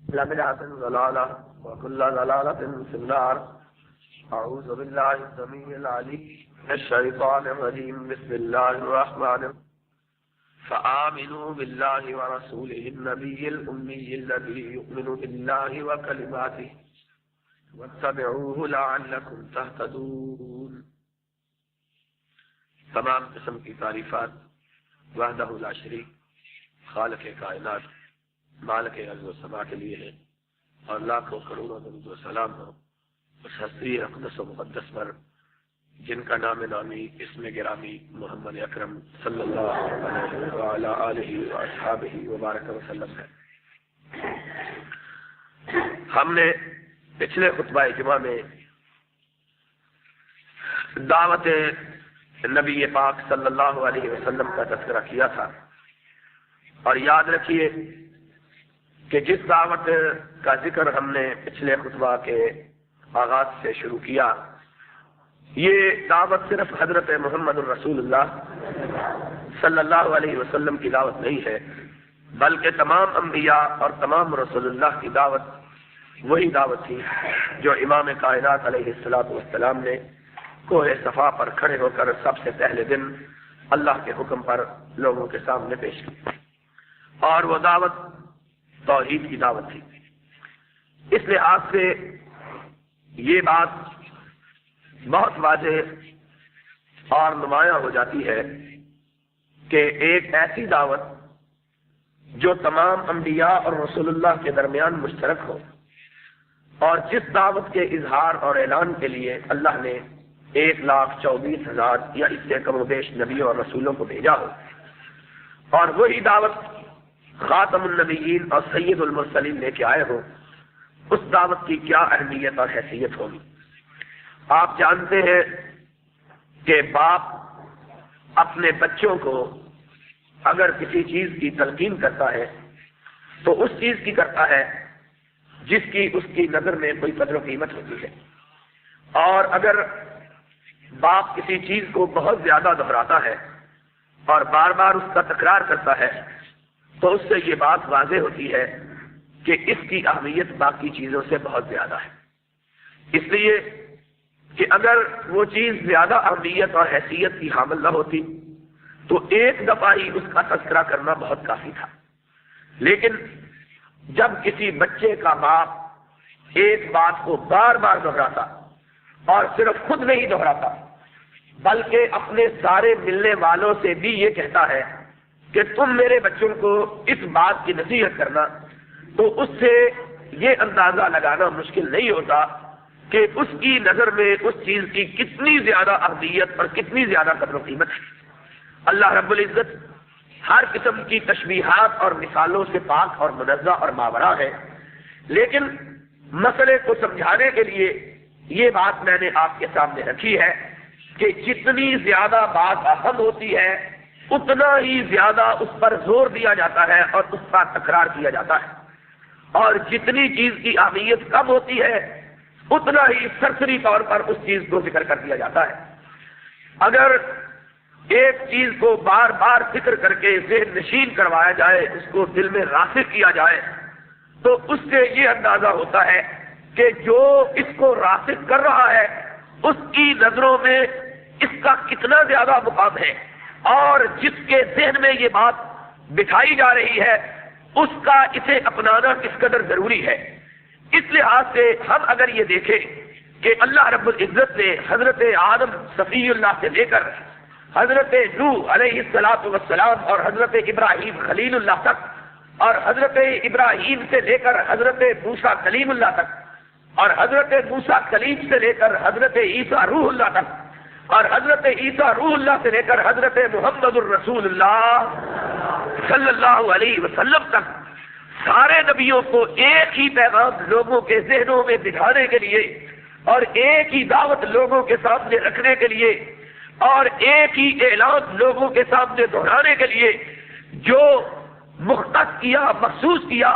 بدعة ضلالة وكل ضلالة في النار. أعوذ بالله السميع العليم من الشيطان الرجيم. بسم الله الرحمن الرحيم. فآمنوا بالله ورسوله النبي الأمي الذي يؤمن بالله وكلماته واتبعوه لعلكم تهتدون. تمام قسم کی تعریفات وحدہ لا شریک خالق کائنات مالک ارض و سما کے لیے ہے، اور لاکھوں کروڑوں درود و سلام ہو اس ہستی اقدس و مقدس پر جن کا نام نامی اسم گرامی محمد اکرم صلی اللہ علیہ وعلی آلہ واصحابہ وبارک وسلم ہے۔ ہم نے پچھلے خطبہ جمعہ میں دعوت نبی پاک صلی اللہ علیہ وسلم کا تذکرہ کیا تھا، اور یاد رکھیے کہ جس دعوت کا ذکر ہم نے پچھلے خطبہ کے آغاز سے شروع کیا، یہ دعوت صرف حضرت محمد الرسول اللہ صلی اللہ علیہ وسلم کی دعوت نہیں ہے، بلکہ تمام انبیاء اور تمام رسول اللہ کی دعوت وہی دعوت تھی جو امام کائنات علیہ السلام نے کوہ صفا پر کھڑے ہو کر سب سے پہلے دن اللہ کے حکم پر لوگوں کے سامنے پیش کی، اور وہ دعوت توحید کی دعوت تھی۔ اس لحاظ سے یہ بات بہت واضح اور نمایاں ہو جاتی ہے کہ ایک ایسی دعوت جو تمام انبیاء اور رسول اللہ کے درمیان مشترک ہو، اور جس دعوت کے اظہار اور اعلان کے لیے اللہ نے 1,24,000 یا اس سے کم و بیش نبیوں اور رسولوں کو بھیجا ہو، اور وہی دعوت خاتم النبیین اور سید المرسلین لے کے آئے ہو، اس دعوت کی کیا اہمیت اور حیثیت ہوگی۔ آپ جانتے ہیں کہ باپ اپنے بچوں کو اگر کسی چیز کی تلقین کرتا ہے تو اس چیز کی کرتا ہے جس کی اس کی نظر میں کوئی قدر و قیمت ہوتی ہے، اور اگر باپ کسی چیز کو بہت زیادہ دہراتا ہے اور بار بار اس کا تکرار کرتا ہے تو اس سے یہ بات واضح ہوتی ہے کہ اس کی اہمیت باقی چیزوں سے بہت زیادہ ہے۔ اس لیے کہ اگر وہ چیز زیادہ اہمیت اور حیثیت کی حامل نہ ہوتی تو ایک دفعہ ہی اس کا تذکرہ کرنا بہت کافی تھا، لیکن جب کسی بچے کا باپ ایک بات کو بار بار دہراتا، اور صرف خود نہیں دہراتا بلکہ اپنے سارے ملنے والوں سے بھی یہ کہتا ہے کہ تم میرے بچوں کو اس بات کی نصیحت کرنا، تو اس سے یہ اندازہ لگانا مشکل نہیں ہوتا کہ اس کی نظر میں اس چیز کی کتنی زیادہ اہمیت اور کتنی زیادہ قدر و قیمت ہے۔ اللہ رب العزت ہر قسم کی تشبیہات اور مثالوں سے پاک اور منزہ اور ماورا ہے، لیکن مسئلے کو سمجھانے کے لیے یہ بات میں نے آپ کے سامنے رکھی ہے کہ جتنی زیادہ بات اہم ہوتی ہے اتنا ہی زیادہ اس پر زور دیا جاتا ہے اور اس کا تکرار کیا جاتا ہے، اور جتنی چیز کی اہمیت کم ہوتی ہے اتنا ہی سرسری طور پر اس چیز کو ذکر کر دیا جاتا ہے۔ اگر ایک چیز کو بار بار ذکر کر کے ذہن نشین کروایا جائے، اس کو دل میں راسخ کیا جائے، تو اس سے یہ اندازہ ہوتا ہے کہ جو اس کو راسخ کر رہا ہے اس کی نظروں میں اس کا کتنا زیادہ مقام ہے، اور جس کے ذہن میں یہ بات بٹھائی جا رہی ہے اس کا اسے اپنانا کس قدر ضروری ہے۔ اس لحاظ سے ہم اگر یہ دیکھیں کہ اللہ رب العزت نے حضرت آدم صفی اللہ سے لے کر حضرت نوح علیہ السلام اور حضرت ابراہیم خلیل اللہ تک، اور حضرت ابراہیم سے لے کر حضرت موسیٰ کلیم اللہ تک، اور حضرت موسیٰ کلیم سے لے کر حضرت عیسیٰ روح اللہ تک، اور حضرت عیسیٰ روح اللہ سے لے کر حضرت محمد الرسول اللہ صلی اللہ علیہ وسلم تک، سارے نبیوں کو ایک ہی پیغام لوگوں کے ذہنوں میں بٹھانے کے لیے، اور ایک ہی دعوت لوگوں کے سامنے رکھنے کے لیے، اور ایک ہی اعلان لوگوں کے سامنے دہرانے کے لیے جو مختص کیا، مخصوص کیا،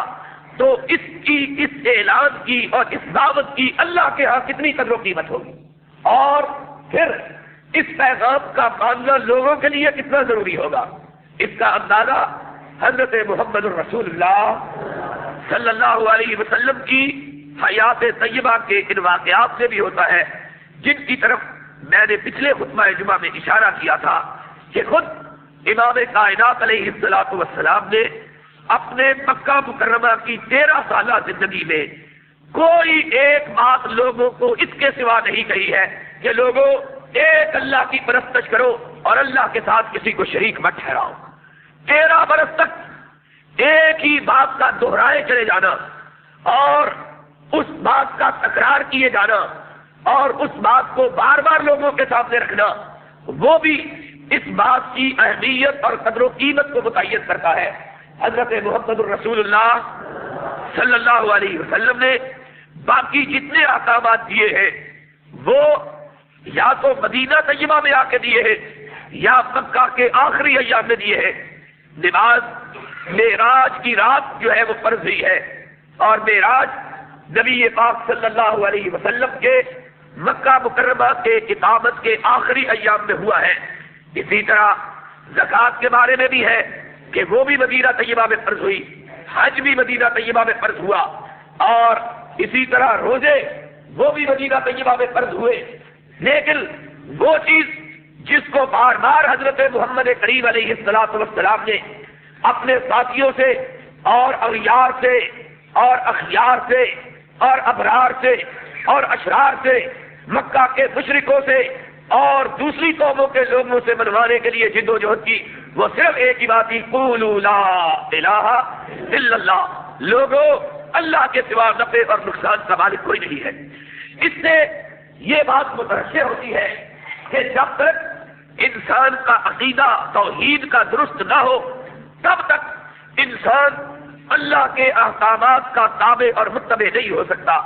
تو اس کی، اس اعلان کی اور اس دعوت کی اللہ کے ہاں کتنی قدر و قیمت ہوگی، اور پھر اس پیغام کا ماننا لوگوں کے لیے کتنا ضروری ہوگا۔ اس کا اندازہ حضرت محمد الرسول اللہ صلی اللہ علیہ وسلم کی حیات طیبہ کے ان واقعات سے بھی ہوتا ہے جن کی طرف میں نے پچھلے خطبہ جمعہ میں اشارہ کیا تھا کہ خود امام کائنات علیہ الصلوۃ والسلام نے اپنے مکہ مکرمہ کی 13 سالہ زندگی میں کوئی ایک بات لوگوں کو اس کے سوا نہیں کہی ہے کہ لوگوں ایک اللہ کی پرستش کرو اور اللہ کے ساتھ کسی کو شریک مت ٹھہراؤ۔ 13 برس تک ایک ہی بات کا دہرائے چلے جانا اور اس بات کا تکرار کیے جانا اور اس بات کو بار بار لوگوں کے سامنے رکھنا، وہ بھی اس بات کی اہمیت اور قدر و قیمت کو متعین کرتا ہے۔ حضرت محمد الرسول اللہ صلی اللہ علیہ وسلم نے باقی جتنے احکامات دیے ہیں وہ یا تو مدینہ طیبہ میں آ کے دیے ہیں یا مکہ کے آخری ایام میں دیے ہیں۔ نماز معراج کی رات جو ہے وہ فرض ہوئی ہے اور معراج نبی پاک صلی اللہ علیہ وسلم کے مکہ مکرمہ کے اقامت کے آخری ایام میں ہوا ہے۔ اسی طرح زکوٰۃ کے بارے میں بھی ہے کہ وہ بھی مدینہ طیبہ میں فرض ہوئی، حج بھی مدینہ طیبہ میں فرض ہوا، اور اسی طرح روزے وہ بھی مدینہ طیبہ میں فرض ہوئے۔ لیکن وہ چیز جس کو بار بار حضرت محمد کریم علیہ الصلوۃ والسلام نے اپنے ساتھیوں سے اور اغیار سے اور اخیار سے اور ابرار سے اور اشرار سے، مکہ کے مشرکوں سے اور دوسری قوموں کے لوگوں سے منوانے کے لیے جد و جہد کی، وہ صرف ایک ہی بات تھی، قولوا لا الہ الا اللہ، لوگوں اللہ کے سوا نفع اور نقصان کا مالک کوئی نہیں ہے۔ اس سے یہ بات مترشح ہوتی ہے کہ جب تک انسان کا عقیدہ توحید کا درست نہ ہو تب تک انسان اللہ کے احکامات کا تابع اور متبع نہیں ہو سکتا۔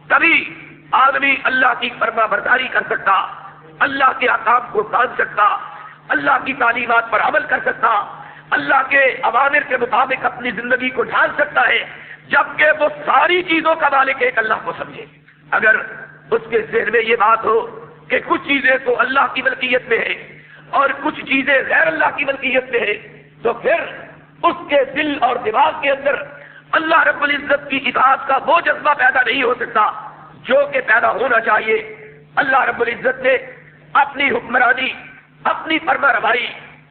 کبھی آدمی اللہ کی فرما برداری کر سکتا، اللہ کے احکام کو مان سکتا، اللہ کی تعلیمات پر عمل کر سکتا، اللہ کے اوامر کے مطابق اپنی زندگی کو ڈھال سکتا ہے، جبکہ وہ ساری چیزوں کا مالک ایک اللہ کو سمجھے۔ اگر اس کے ذہن میں یہ بات ہو کہ کچھ چیزیں تو اللہ کی ملکیت میں ہے اور کچھ چیزیں غیر اللہ کی ملکیت میں ہے، تو پھر اس کے دل اور دماغ کے اندر اللہ رب العزت کی اطاعت کا وہ جذبہ پیدا نہیں ہو سکتا جو کہ پیدا ہونا چاہیے۔ اللہ رب العزت نے اپنی حکمرانی، اپنی فرما روائی،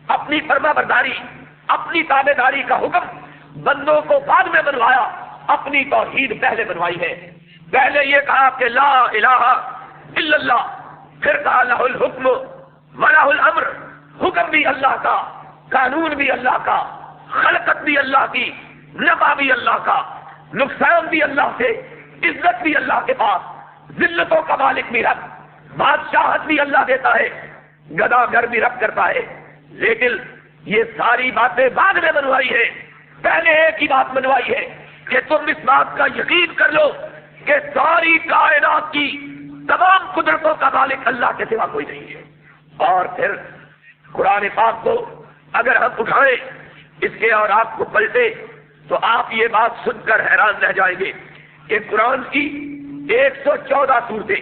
اپنی فرما برداری، اپنی تابع داری کا حکم بندوں کو بعد میں بنوایا، اپنی توحید پہلے بنوائی ہے۔ پہلے یہ کہا کہ لا الہ الا اللہ، پھر کہا لہ الحکم ولہ الامر، حکم بھی اللہ کا، قانون بھی اللہ کا، خلقت بھی اللہ کی، نفع بھی اللہ کا، نقصان بھی اللہ سے، عزت بھی اللہ کے پاس، ذلتوں کا مالک بھی رب، بادشاہت بھی اللہ دیتا ہے، گدا گر بھی رب کرتا ہے۔ لیکن یہ ساری باتیں بعد میں بنوائی ہے، پہلے ایک ہی بات بنوائی ہے کہ تم اس بات کا یقین کر لو کہ ساری کائنات کی تمام قدرتوں کا مالک اللہ کے سوا کوئی نہیں ہے۔ اور پھر قرآن پاک کو اگر ہم اٹھائیں اس کے اور آپ کو پلٹے تو آپ یہ بات سن کر حیران رہ جائیں گے کہ قرآن کی 114 سورتیں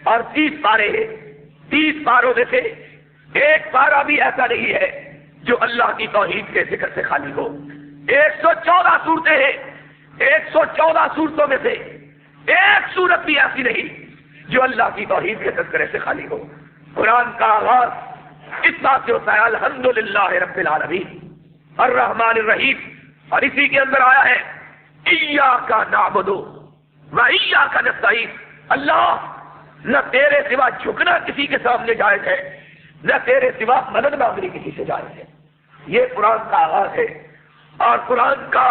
اور 30 پارے ہیں، 30 پاروں میں سے ایک پارہ بھی ایسا نہیں ہے جو اللہ کی توحید کے ذکر سے خالی ہو۔ 114 صورتیں ہیں، 114 صورتوں میں سے ایک صورت بھی ایسی نہیں جو اللہ کی توحید کے تذکرے سے خالی ہو۔ قرآن کا آغاز اس بات سے ہوتا ہے الحمدللہ رب العالمین الرحمن الرحیم، اور اسی کے اندر آیا ہے ایاک نعبد و ایاک نستعین، اللہ نہ تیرے سوا جھکنا کسی کے سامنے جائز ہے، نہ تیرے سوا مدد مانگنی کسی سے جائز ہے۔ یہ قرآن کا آغاز ہے، اور قرآن کا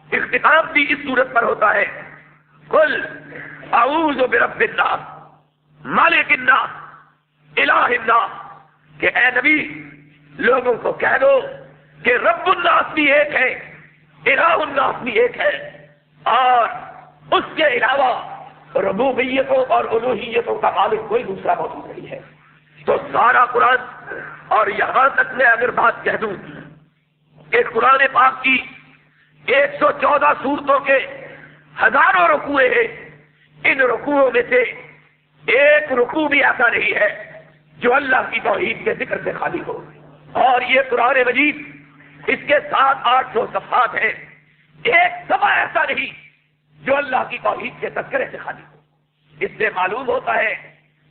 اختتام بھی اس صورت پر ہوتا ہے قل اعوذ برب الناس مالک الناس الہ الناس، کہ اے نبی لوگوں کو کہہ دو کہ رب الناس بھی ایک ہے، الہ الناس بھی ایک ہے، اور اس کے علاوہ ربوبیتوں اور الوہیتوں کا مالک کوئی دوسرا موجود نہیں ہے۔ تو سارا قرآن، اور یہاں تک میں اگر بات کہہ دوں کہ قرآن پاک کی 114 سورتوں کے ہزاروں رکوع ہیں، ان رکوعوں میں سے ایک رکوع بھی ایسا نہیں ہے جو اللہ کی توحید کے ذکر سے خالی ہو۔ اور یہ قرآن مجید، اس کے 700-800 صفحات ہیں، ایک سما ایسا نہیں جو اللہ کی توحید کے تذکرے سے خالی ہو۔ اس سے معلوم ہوتا ہے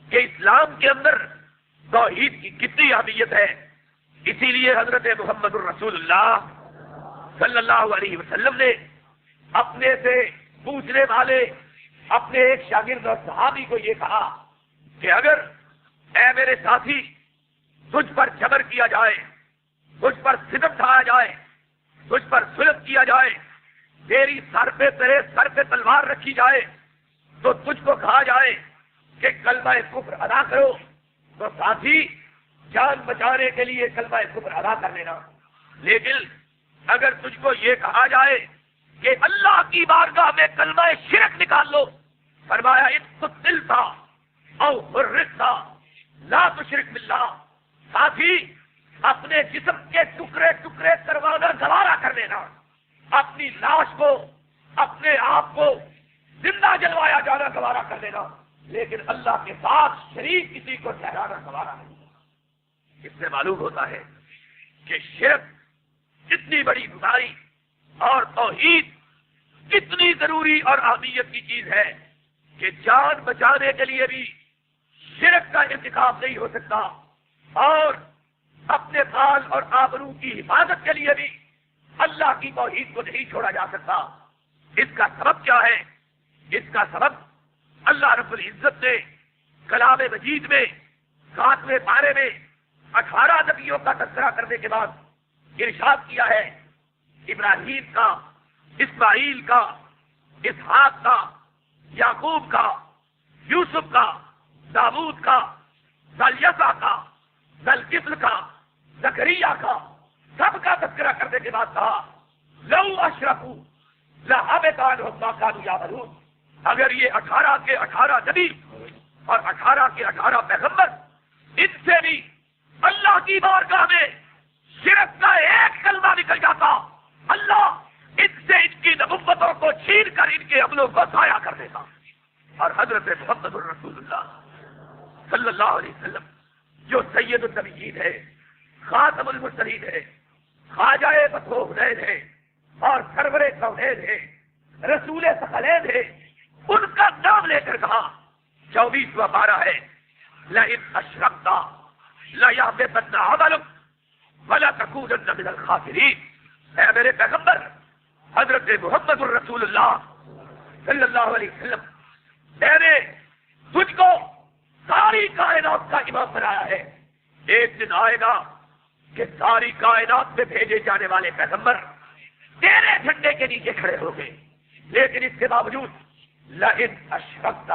کہ اسلام کے اندر توحید کی کتنی اہمیت ہے۔ اسی لیے حضرت محمد الرسول اللہ صلی اللہ علیہ وسلم نے اپنے سے پوچھنے والے اپنے ایک شاگرد اور صحابی کو یہ کہا کہ اگر اے میرے ساتھی تجھ پر جبر کیا جائے، تجھ پر ستم ڈھایا جائے، تجھ پر ظلم کیا جائے، تیرے سر پہ تلوار رکھی جائے، تو تجھ کو کہا جائے کہ کلمہ کفر ادا کرو، تو ساتھی جان بچانے کے لیے کلمہ کفر ادا کر لینا۔ لیکن اگر تجھ کو یہ کہا جائے کہ اللہ کی بارگاہ میں کلمہ شرک نکال لو، فرمایا اقتلتا او حرقتا لا تشرک باللہ، ساتھی اپنے جسم کے ٹکڑے ٹکڑے کروانا گوارا کر لینا، اپنی لاش کو، اپنے آپ کو زندہ جلوایا جانا گوارا کر لینا، لیکن اللہ کے ساتھ شریک کسی کو ٹھہرانا گوارا نہیں۔ اس سے معلوم ہوتا ہے کہ شرک کتنی بڑی بیماری اور توحید کتنی ضروری اور اہمیت کی چیز ہے کہ جان بچانے کے لیے بھی شرک کا انتخاب نہیں ہو سکتا، اور اپنے مال اور آبرو کی حفاظت کے لیے بھی اللہ کی توحید کو نہیں چھوڑا جا سکتا۔ اس کا سبب کیا ہے؟ اس کا سبب اللہ رب العزت نے کلام مجید میں 7ویں پارے میں 18 نبیوں کا تذکرہ کرنے کے بعد ارشاد کیا ہے، ابراہیم کا، اسماعیل کا، اسحاق کا، یعقوب کا، یوسف کا، داؤد کا، الیسع کا، ذوالکفل کا، زکریا کا، سب کا تذکرہ کرنے کے بعد کہا لو اشرکوا لحبط عنہم ما كانوا يعملون۔ اگر یہ 18 کے 18 نبی اور 18 کے 18 پیغمبر ان سے بھی اللہ کی بارگاہ میں شرک کا ایک کلمہ نکل جاتا، اللہ ان سے ان کی نبوتوں کو چھین کر ان کے عملوں کو ضائع کر دیتا۔ اور حضرت محمد الرسول اللہ صلی اللہ علیہ وسلم جو سید النبیین ہے، خاتم المرسلین ہے، خواجہ فتح حنین ہے اور سرور کونین ہے، رسول ثقلین ہے، ان کا نام لے کر کہا 24واں پارہ ہے لئن اشرکت لیحبطن عملک ولتکونن من الخاسرین۔ اے میرے پیغمبر حضرت محمد الرسول اللہ صلی اللہ علیہ وسلم، میں نے تجھ کو ساری کائنات کا امام بنایا ہے۔ ایک دن آئے گا کہ ساری کائنات میں بھیجے جانے والے پیغمبر تیرے جھنڈے کے نیچے کھڑے ہو گئے، لیکن اس کے باوجود لئن اشرکت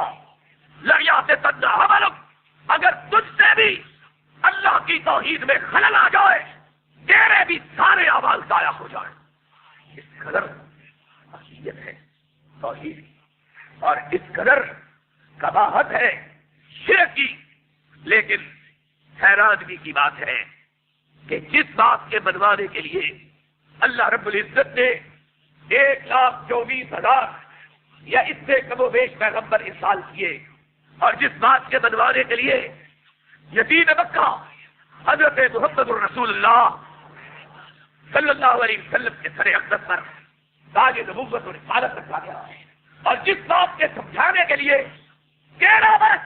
لیحبطن عملک، اگر تجھ سے بھی اللہ کی توحید میں خلل آ جائے، تیرے بھی سارے اعمال ضائع ہو جائیں۔ اس قدر اہمیت ہے توحید اور اس قدر قباحت ہے شرک کی۔ لیکن حیرانگی کی بات ہے کہ جس بات کے بنوانے کے لیے اللہ رب العزت نے 1,24,000 یا اس سے کم و بیش پیغمبر ارسال کیے، اور جس بات کے بنوانے کے لیے یتیم مکہ حضرت محمد الرسول اللہ صلی اللہ علیہ وسلم کے سر اقدس پر تاج نبوت اور رسالت رکھا گیا، اور جس بات کے سمجھانے کے لیے 13 برس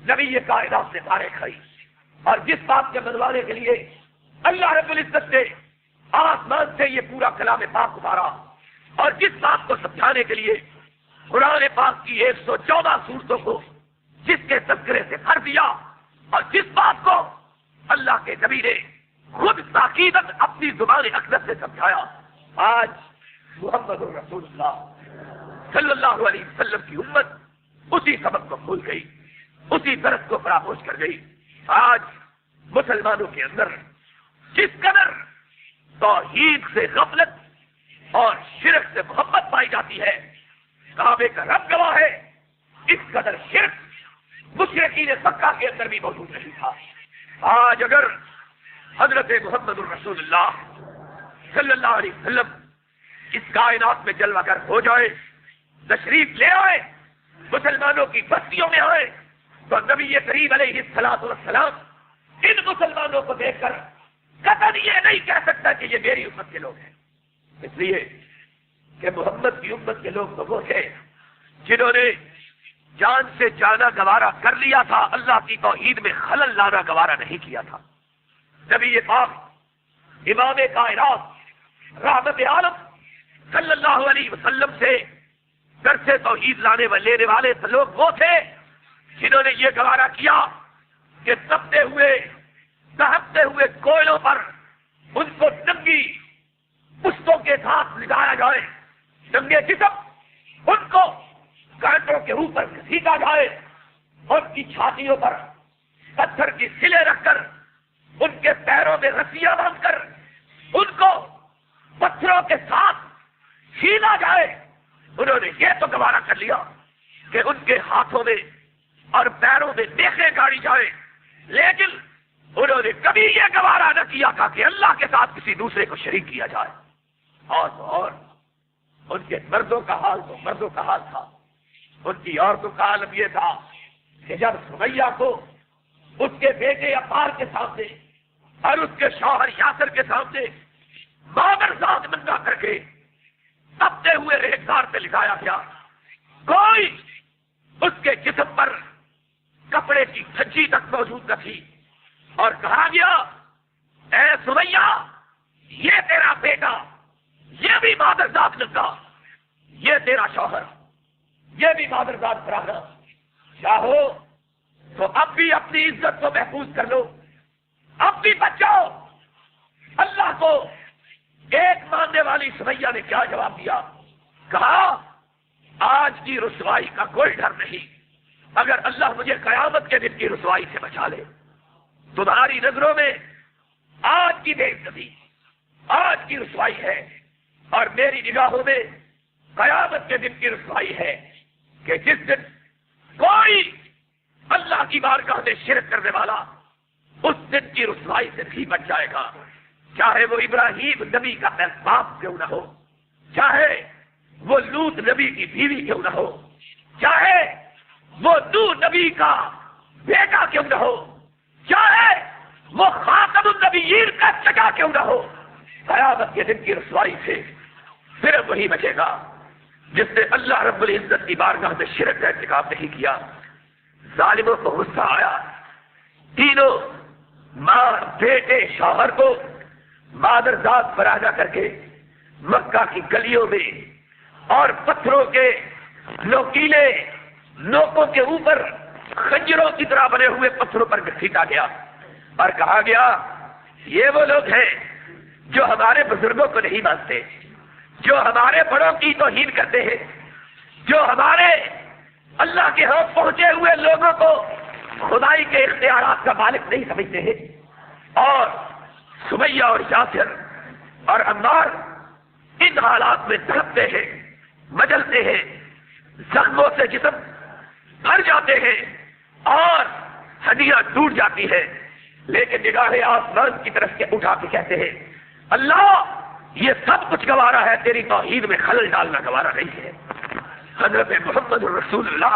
نبی کائنات سے فارغ کھڑی، اور جس بات کے بنوانے کے لیے اللہ رب العزت نے آسمان سے یہ پورا کلام پاک اتارا، اور جس بات کو سمجھانے کے لیے قرآن پاک کی 114 سورتوں کو جس کے تذکرے سے بھر دیا، اور جس بات کو اللہ کے نبی نے خود تاکیداً اپنی زبان اقدس سے سمجھایا، آج محمد الرسول اللہ صلی اللہ علیہ وسلم کی امت اسی سبق کو بھول گئی، اسی درس کو فراموش کر گئی۔ آج مسلمانوں کے اندر جس قدر توحید سے غفلت اور شرک سے محبت پائی جاتی ہے، کعبے کا رب گواہ ہے، اس قدر شرک مشرکین مکہ کے اندر بھی موجود نہیں تھا۔ آج اگر حضرت محمد الرسول اللہ صلی اللہ علیہ وسلم اس کائنات میں جلوہ گر ہو جائے، تشریف لے آئے، مسلمانوں کی بستیوں میں آئے، تو نبی کریم علیہ الصلوۃ والسلام ان مسلمانوں کو دیکھ کر قطعاً یہ نہیں کہہ سکتا کہ یہ میری امت کے لوگ ہیں، اس لیے کہ محمد کی امت کے لوگ تو وہ تھے جنہوں نے جان سے جانا گوارا کر لیا تھا، اللہ کی توحید میں خلل لانا گوارا نہیں کیا تھا۔ نبی پاک امام کائنات رحمت عالم صلی اللہ علیہ وسلم سے درس توحید لانے و لینے والے لوگ وہ تھے جنہوں نے یہ گوارا کیا کہ تپتے ہوئے دہکتے ہوئے کوئلوں پر ان کو ننگی پشتوں کے ساتھ لٹایا جائے، ننگے جسم ان کو کانٹوں کے اوپر گھسیٹا جائے، ان کی چھاتیوں پر پتھر کی سلے رکھ کر، ان کے پیروں میں رسیاں باندھ کر ان کو پتھروں کے ساتھ چھینا جائے۔ انہوں نے یہ تو گوارا کر لیا کہ ان کے ہاتھوں میں اور پیروں میں دیکھیں گاڑی جائے، لیکن انہوں نے کبھی یہ گوارا نہ کیا تھا کہ اللہ کے ساتھ کسی دوسرے کو شریک کیا جائے۔ اور ان کے مردوں کا حال تو مردوں کا حال تھا، ان کی عورتوں کا عالم یہ تھا کہ جب سمیہ کو اس کے بیٹے عمار کے سامنے اور اس کے شوہر یاسر کے سامنے مادر ذات ننگا کر کے تپتے ہوئے ریگزار پہ لٹایا گیا، کوئی اس کے جسم پر کپڑے کی دھجی تک موجود نہ تھی، اور کہا گیا اے سمیہ یہ تیرا بیٹا، یہ بھی مادر ذات ننگا، یہ تیرا شوہر، یہ بھی مادر ذات پرانا، چاہو تو اب بھی اپنی عزت کو محفوظ کر لو، اب بھی بچاؤ۔ اللہ کو ایک ماننے والی سمیہ نے کیا جواب دیا؟ کہا آج کی رسوائی کا کوئی ڈر نہیں، اگر اللہ مجھے قیامت کے دن کی رسوائی سے بچا لے۔ تمہاری نظروں میں آج کی بے عزتی، آج کی رسوائی ہے، اور میری نگاہوں میں قیامت کے دن کی رسوائی ہے کہ جس دن کوئی اللہ کی بارگاہ میں شرک کرنے والا اس دن کی رسوائی سے بھی بچ جائے گا، چاہے وہ ابراہیم نبی کا باپ کیوں نہ ہو، چاہے وہ لوط نبی کی بیوی کیوں نہ ہو، چاہے وہ نوح نبی کا بیٹا کیوں نہ ہو، چاہے وہ خاتم النبیین کا چچا کیوں نہ ہو، قیامت کے دن کی رسوائی سے صرف وہی بچے گا جس نے اللہ رب العزت کی بارگاہ میں شرک کا ارتکاب نہیں کیا۔ ظالموں کو غصہ آیا، تینوں ماں بیٹے شوہر کو مادر ذات فراہم کر کے مکہ کی گلیوں میں اور پتھروں کے نوکیلے نوکوں کے اوپر خنجروں کی طرح بنے ہوئے پتھروں پر گھسیٹا گیا اور کہا گیا یہ وہ لوگ ہیں جو ہمارے بزرگوں کو نہیں مانتے، جو ہمارے بڑوں کی توہین کرتے ہیں، جو ہمارے اللہ کے ہاں پہنچے ہوئے لوگوں کو خدائی کے اختیارات کا مالک نہیں سمجھتے ہیں۔ اور سمیہ اور یاسر اور عمار ان حالات میں تڑپتے ہیں، مجلتے ہیں، زخموں سے جسم بھر جاتے ہیں اور ہڈیاں ٹوٹ جاتی ہیں، لیکن نگاہ آسمان کی طرف کے اٹھا کے کہتے ہیں اللہ یہ سب کچھ گوارا ہے، تیری توحید میں خلل ڈالنا گوارا نہیں ہے۔ حضرت محمد رسول اللہ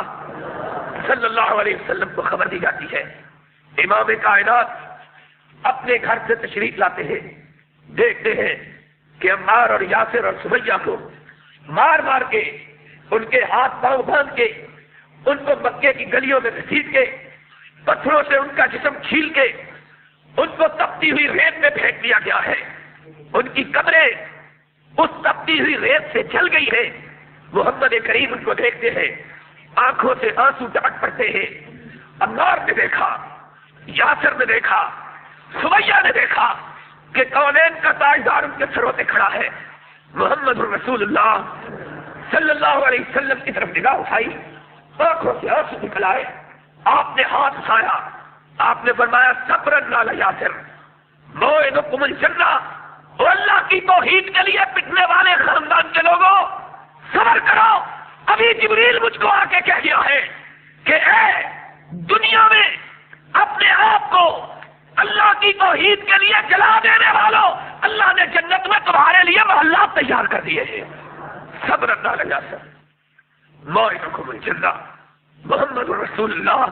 صلی اللہ علیہ وسلم کو خبر دی جاتی ہے، امام کائنات اپنے گھر سے تشریف لاتے ہیں، دیکھتے ہیں کہ عمار اور یاسر اور سمیہ کو مار مار کے، ان کے ہاتھ پاؤں باندھ کے، ان کو مکے کی گلیوں میں گھسیٹ کے، پتھروں سے ان کا جسم چھیل کے ان کو تپتی ہوئی ریت میں پھینک دیا گیا ہے، ان کی قبریں اس تپتی ہوئی ریت سے جل گئی ہے۔ محمد کریم ان کو دیکھتے ہیں، آنکھوں سے آنسو ٹپک پڑتے ہیں۔ عمار نے دیکھا، یاسر نے دیکھا، سمیہ نے دیکھا کہ کونین کا تاجدار ان کے سروں پہ کھڑا ہے۔ محمد رسول اللہ صلی اللہ علیہ وسلم کی طرف نگاہ اٹھائی، آنکھوں سے آنسو نکل آئے، آپ نے ہاتھ اٹھایا، آپ نے فرمایا صبرن علی یاسر موعدکم الجنہ، اور اللہ کی توحید کے لیے پٹنے والے خاندان کے لوگوں صبر کرو۔ ابھی جبریل مجھ کو آ کے کہہ گیا ہے کہ اے دنیا میں اپنے آپ کو اللہ کی توحید کے لیے جلا دینے والوں، اللہ نے جنت میں تمہارے لیے محلات تیار کر دیے ہیں۔ صبر علی یاسر موعدکم الجنہ۔ محمد رسول اللہ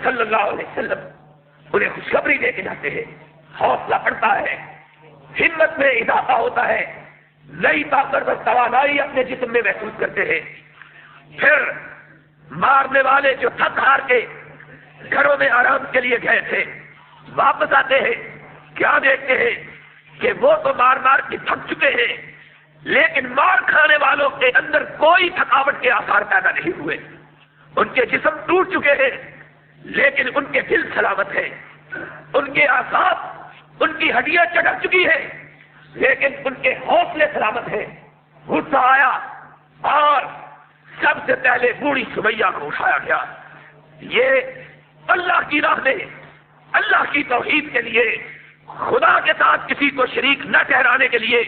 صلی اللہ علیہ وسلم انہیں خوشخبری دے کے جاتے ہیں، حوصلہ بڑھتا ہے، ہمت میں اضافہ ہوتا ہے، نئی طاقت اور توانائی اپنے جسم میں محسوس کرتے ہیں. پھر مارنے والے جو تھک ہار کے گھروں میں آرام کے لیے گئے تھے واپس آتے ہیں, کیا دیکھتے ہیں کہ وہ تو مار مار کے تھک چکے ہیں, لیکن مار کھانے والوں کے اندر کوئی تھکاوٹ کے آثار پیدا نہیں ہوئے. ان کے جسم ٹوٹ چکے ہیں لیکن ان کے دل سلامت ہے, ان کے اعصاب, ان کی ہڈیاں چٹک چکی ہے لیکن ان کے حوصلے سلامت ہیں. غصہ آیا اور سب سے پہلے بوڑھی سمیہ کو اٹھایا گیا. یہ اللہ کی راہ میں, اللہ کی توحید کے لیے, خدا کے ساتھ کسی کو شریک نہ ٹھہرانے کے لیے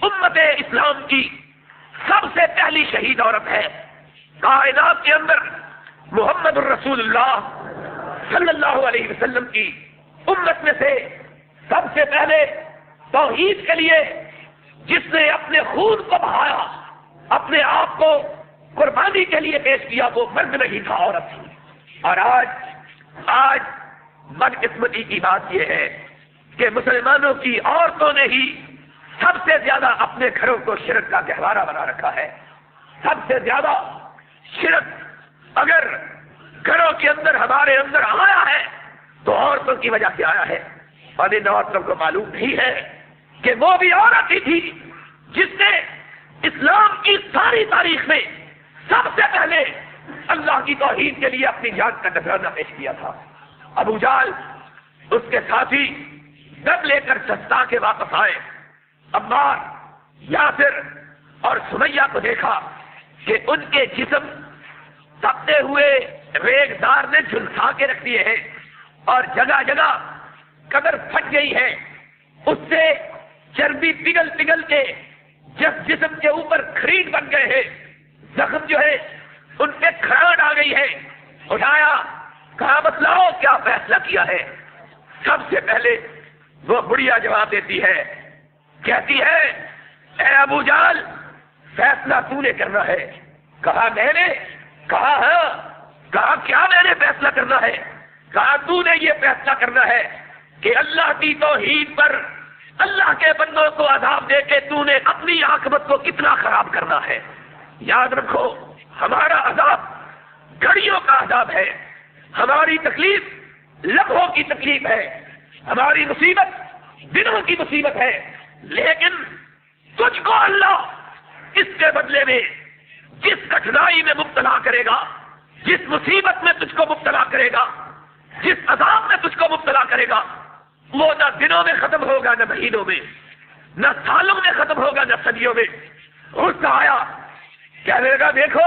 امت اسلام کی سب سے پہلی شہید عورت ہے. کائنات کے اندر محمد الرسول اللہ صلی اللہ علیہ وسلم کی امت میں سے سب سے پہلے توحید کے لیے جس نے اپنے خون کو بہایا, اپنے آپ کو قربانی کے لیے پیش کیا, وہ مرد نہیں تھا, عورت تھی. اور آج بدقسمتی کی بات یہ ہے کہ مسلمانوں کی عورتوں نے ہی سب سے زیادہ اپنے گھروں کو شرک کا گہوارہ بنا رکھا ہے. سب سے زیادہ شرک اگر گھروں کے اندر ہمارے اندر آیا ہے تو عورتوں کی وجہ سے آیا ہے. اور ان عورتوں کو معلوم نہیں ہے کہ وہ بھی عورت ہی تھی جس نے اسلام کی ساری تاریخ میں سب سے پہلے اللہ کی توحید کے لیے اپنی جان کا نذرانہ پیش کیا تھا. ابو جہل اس کے ساتھی ڈب لے کر سستا کے واپس آئے. عمار, یاسر اور سمیہ کو دیکھا کہ ان کے جسم تپتے ہوئے ریگ دار نے جھلسا کے رکھ دیے ہیں اور جگہ جگہ قبر پھٹ گئی ہے, اس سے چربی پگھل پگھل کے جسم کے اوپر کھریٹ بن گئے ہیں, زخم جو ہے ان پہ کھراٹ آ گئی ہے. اٹھایا, کہا بتلاؤ کیا فیصلہ کیا ہے. سب سے پہلے وہ بڑھیا جواب دیتی ہے, کہتی ہے اے ابو جہل فیصلہ تو نے کرنا ہے. کہا میں نے؟ کہا ہاں. کہا کیا میں نے فیصلہ کرنا ہے؟ کہا تو نے یہ فیصلہ کرنا ہے کہ اللہ کی توحید پر اللہ کے بندوں کو عذاب دے کے تو نے اپنی عاقبت کو کتنا خراب کرنا ہے. یاد رکھو, ہمارا عذاب گھڑیوں کا عذاب ہے, ہماری تکلیف لمحوں کی تکلیف ہے, ہماری مصیبت دنوں کی مصیبت ہے, لیکن تجھ کو اللہ اس کے بدلے میں جس کٹھنائی میں مبتلا کرے گا, جس مصیبت میں تجھ کو مبتلا کرے گا, جس عذاب میں تجھ کو مبتلا کرے گا, وہ نہ دنوں میں ختم ہوگا, نہ مہینوں میں, نہ سالوں میں ختم ہوگا, نہ صدیوں میں. غصہ آیا, کہنے لگا دیکھو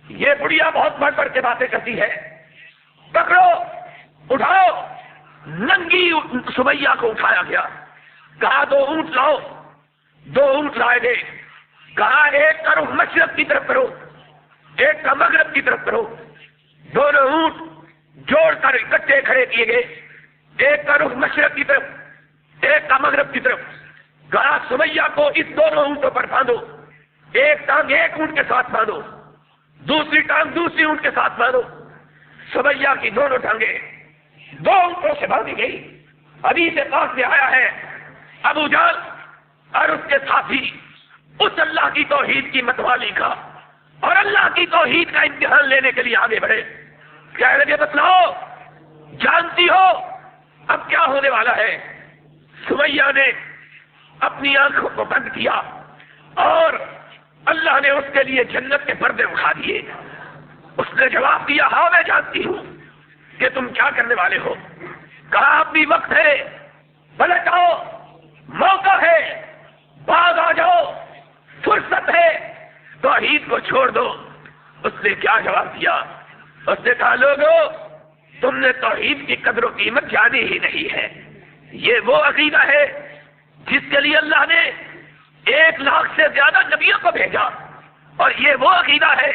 یہ بڑھیا بہت بڑھ بڑھ کے باتیں کرتی ہے, پکڑو, اٹھاؤ. ننگی سمیہ کو اٹھایا گیا. کہا 2 اونٹ لاؤ. 2 اونٹ لائے گئے. کہا ایک کا رخ مشرق کی طرف کرو, ایک کا مغرب کی طرف کرو. دونوں اونٹ جوڑ کر اکٹھے کھڑے کیے گئے, ایک کا رخ مشرق کی طرف, ایک کا مغرب کی طرف. کہا سمیہ کو اس دونوں اونٹوں پر باندھو, ایک ٹانگ ایک اونٹ کے ساتھ باندھو, دوسری ٹانگ دوسری اونٹ کے ساتھ باندھو. سمیہ کی دونوں ٹانگیں 2 اونٹوں سے باندھی گئی. ابھی سے پاس میں آیا ہے ابو جہل اور اس کے ساتھی اس اللہ کی توحید کی متوالی کا اور اللہ کی توحید کا امتحان لینے کے لیے آگے بڑھے. کہہ لگے بتلاؤ جانتی ہو اب کیا ہونے والا ہے؟ سمیہ نے اپنی آنکھوں کو بند کیا اور اللہ نے اس کے لیے جنت کے پردے اٹھا دیے. اس نے جواب دیا ہاں میں جانتی ہوں کہ تم کیا کرنے والے ہو. کہا اب بھی وقت ہے, پلٹ آؤ, موقع ہے, باز آ جاؤ, فرصت ہے, توحید کو چھوڑ دو. اس نے کیا جواب دیا؟ اس نے کہا لوگو تم نے توحید کی قدر و قیمت جانی ہی نہیں ہے. یہ وہ عقیدہ ہے جس کے لیے اللہ نے 1 لاکھ سے زیادہ نبیوں کو بھیجا, اور یہ وہ عقیدہ ہے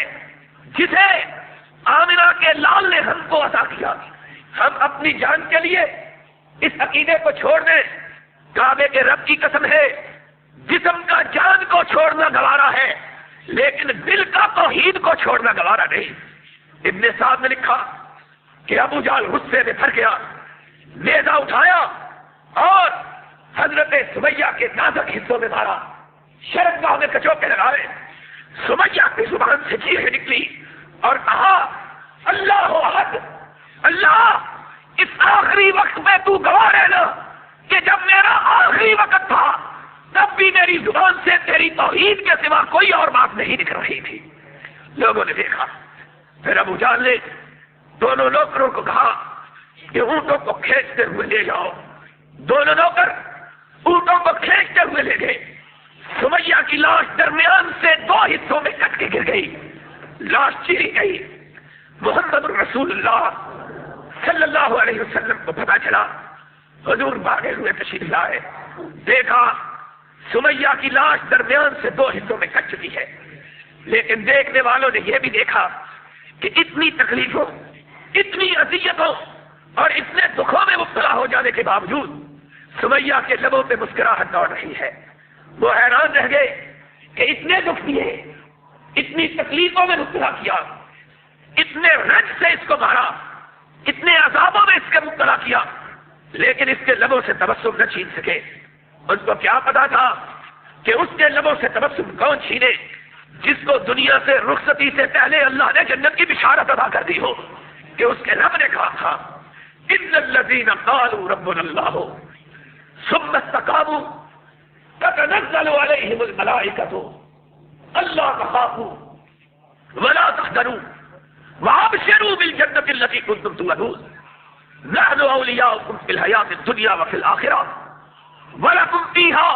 جسے آمنہ کے لال نے ہم کو عطا کیا. ہم اپنی جان کے لیے اس عقیدے کو چھوڑ دیں. کعبے کے رب کی قسم ہے, جسم کا جان کو چھوڑنا گوارا ہے لیکن دل کا توحید کو چھوڑنا گوارا نہیں. ابن سعد نے لکھا کہ ابو جہل غصے میں بھر گیا, نیزہ اٹھایا اور حضرت سمیہ کے نازک حصوں میں مارا. شرمگاہ میں کچوکے لگائے، سمیہ کی زبان سے چیخیں نکلی اور کہا اللہ احد، اللہ اس آخری وقت میں تو گواہ رہنا کہ جب میرا آخری وقت تھا تب بھی میری زبان سے تیری توحید کے سوا کوئی اور بات نہیں نکل رہی تھی۔ لوگوں نے دیکھا، پھر ابو جہل نے دونوں نوکروں کو کہا کہ اونٹوں کو کھینچتے ہوئے لے جاؤ۔ دونوں نوکر اونٹوں کو کھینچتے ہوئے لے گئے۔ سمیہ کی لاش درمیان سے 2 حصوں میں کٹ کے گر گئی، لاش چیری گئی۔ محمد رسول اللہ صلی اللہ علیہ وسلم کو پتا چلا، حضور بھاگے ہوئے تشریف لائے، دیکھا سمیہ کی لاش درمیان سے 2 حصوں میں کٹ چکی ہے، لیکن دیکھنے والوں نے یہ بھی دیکھا کہ اتنی تکلیفوں، اتنی اذیتوں اور اتنے دکھوں میں مبتلا ہو جانے کے باوجود سمیہ کے لبوں پہ مسکراہٹ دوڑ رہی ہے۔ وہ حیران رہ گئے کہ اتنے دکھ دیے، اتنی تکلیفوں میں مبتلا کیا، اتنے رنج سے اس کو مارا، اتنے عذابوں میں اس کے مبتلا کیا، لیکن اس کے لبوں سے تبسم نہ چھین سکے۔ ان کو کیا پتا تھا کہ اس کے لبوں سے تبسم کون چھینے جس کو دنیا سے رخصتی سے پہلے اللہ نے جنت کی بشارت ادا کر دی ہو، کہ اس کے رب نے کہا تھا ان الذین قالوا ربنا اللہ ثم استقاموا تتنزل علیہم الملائکۃ الا تخافوا ولا تحزنوا وابشروا بالجنۃ التي كنتم توعدون نحن اولیاؤکم فی الحیاۃ الدنیا وفی الآخرہ ولکم فیہا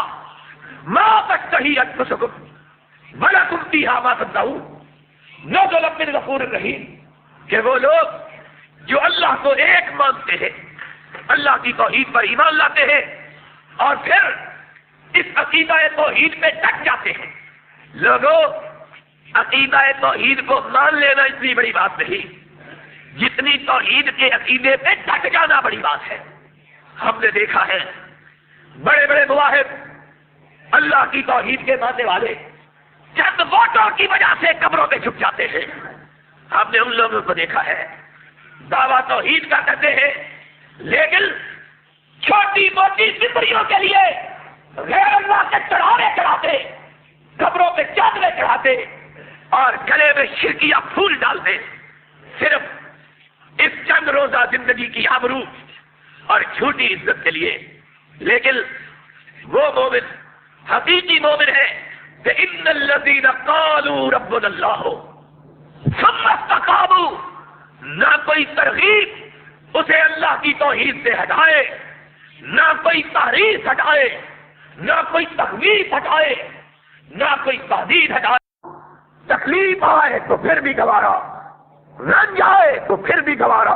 ما تشتہی انفسکم ولکم فیہا ما تدعون نزلا من غفور الرحیم۔ کہ وہ لوگ جو اللہ کو ایک مانتے ہیں، اللہ کی توحید پر ایمان لاتے ہیں اور پھر اس عقیدہ توحید پہ ڈٹ جاتے ہیں۔ لوگوں، عقیدہ توحید کو مان لینا اتنی بڑی بات نہیں جتنی توحید کے عقیدے پہ ڈٹ جانا بڑی بات ہے۔ ہم نے دیکھا ہے بڑے بڑے مواہب اللہ کی توحید کے ماننے والے چند ووٹوں کی وجہ سے قبروں پہ چھپ جاتے ہیں۔ ہم نے ان لوگوں کو دیکھا ہے دعویٰ توحید کا کرتے ہیں، لیکن چھوٹی موٹی زندگیوں کے لیے غیر اللہ کے چڑھاوے چڑھاتے، قبروں پہ چادریں چڑھاتے اور گلے میں شرکیہ پھول ڈالتے، صرف اس چند روزہ زندگی کی آبرو اور جھوٹی عزت کے لیے۔ لیکن وہ مومن حقیقی مومن ہے کہ ان الذین قالوا ربنا اللہ ثم استقاموا، نہ کوئی ترغیب اسے اللہ کی توحید سے ہٹائے، نہ کوئی تحریف ہٹائے، نہ کوئی تخویف ہٹائے، نہ کوئی تہدید ہٹائے۔ تکلیف آئے تو پھر بھی گوارا، رنج آئے تو پھر بھی گوارا،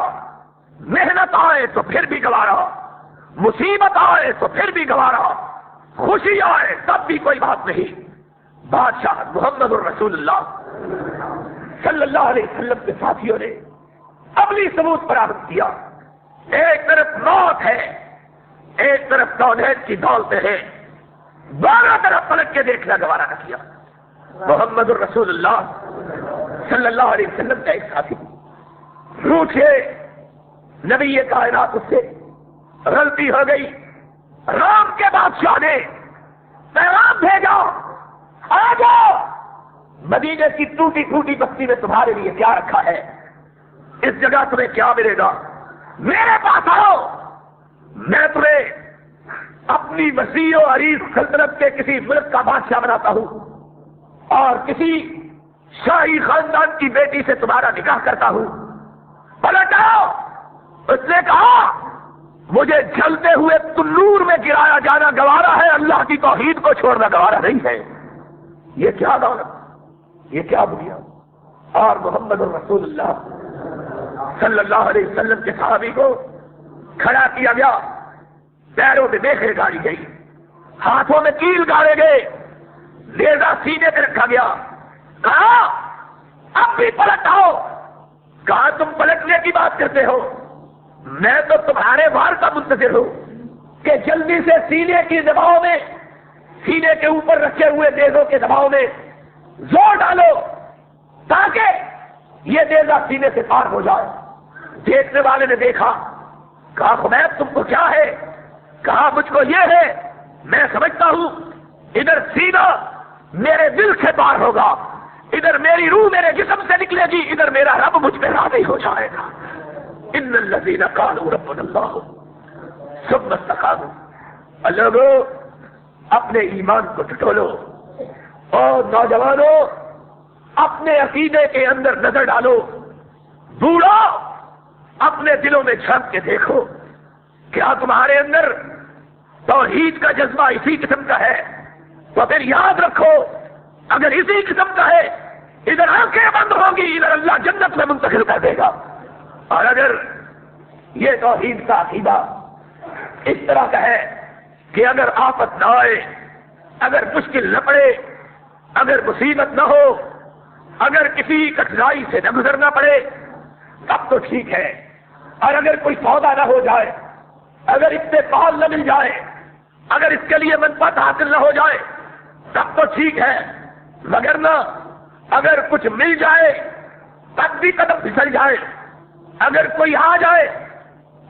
محنت آئے تو پھر بھی گوارا، مصیبت آئے تو پھر بھی گوارا، خوشی آئے تب بھی کوئی بات نہیں۔ بادشاہ محمد الرسول اللہ صلی اللہ علیہ وسلم کے ساتھیوں نے عملی ثبوت برآمد کیا۔ ایک طرف موت ہے، ایک طرف کونین کی دولتیں ہیں، دونوں طرف پلٹ کے دیکھنا گوارا نہ کیا۔ محمد الرسول اللہ صلی اللہ علیہ وسلم کا ایک ساتھی روٹھے نبی کائنات، اس سے غلطی ہو گئی، رام کے بادشاہ نے پیغام بھیجا، آ جاؤ مدینے کی ٹوٹی ٹوٹی بستی میں تمہارے لیے کیا رکھا ہے، اس جگہ تمہیں کیا ملے گا، میرے پاس آؤ، میں تمہیں اپنی وسیع و عریض سلطنت کے کسی ملک کا بادشاہ بناتا ہوں اور کسی شاہی خاندان کی بیٹی سے تمہارا نکاح کرتا ہوں، پلٹ آؤ۔ اس نے کہا مجھے جلتے ہوئے تنور میں گرایا جانا گوارا ہے، اللہ کی توحید کو چھوڑنا گوارا نہیں ہے۔ یہ کیا دولت، یہ کیا دنیا۔ اور محمد الرسول اللہ صلی اللہ علیہ وسلم کے صحابی کو کھڑا کیا گیا، پیروں میں میخیں گاڑی گئی، ہاتھوں میں کیل گاڑے گئے، نیزہ سینے پہ رکھا گیا، کہا اب بھی پلٹ آؤ۔ کہا تم پلٹنے کی بات کرتے ہو، میں تو تمہارے وار کا منتظر ہوں کہ جلدی سے سینے کی دباؤ میں، سینے کے اوپر رکھے ہوئے نیزوں کے دباؤ میں زور ڈالو تاکہ یہ نیزہ سینے سے پار ہو جائے۔ دیکھنے والے نے دیکھا، کہا خبیب تم کو کیا ہے؟ کہا مجھ کو یہ ہے، میں سمجھتا ہوں ادھر سینہ میرے دل سے پار ہوگا، ادھر میری روح میرے جسم سے نکلے گی، ادھر میرا رب مجھ پہ راضی ہو جائے گا۔ ان الذین قالوا ربنا اللہ ثم استقاموا، لوگوں اپنے ایمان کو ٹٹولو، اور نوجوانوں اپنے عقیدے کے اندر نظر ڈالو، بوڑھو اپنے دلوں میں جھانک کے دیکھو، کیا تمہارے اندر توحید کا جذبہ اسی قسم کا ہے؟ تو پھر یاد رکھو، اگر اسی قسم کا ہے، ادھر آنکھیں بند ہوگی، ادھر اللہ جنت میں منتقل کر دے گا۔ اور اگر یہ توحید کا عقیدہ اس طرح کا ہے کہ اگر آفت نہ آئے، اگر مشکل نہ پڑے، اگر مصیبت نہ ہو، اگر کسی کٹھنائی سے نہ گزرنا پڑے، تب تو ٹھیک ہے، اور اگر کوئی سودا نہ ہو جائے، اگر استقبال نہ مل جائے، اگر اس کے لیے منفعت حاصل نہ ہو جائے، تب تو ٹھیک ہے، مگر نہ اگر کچھ مل جائے تب بھی قدم پھسل جائے، اگر کوئی آ جائے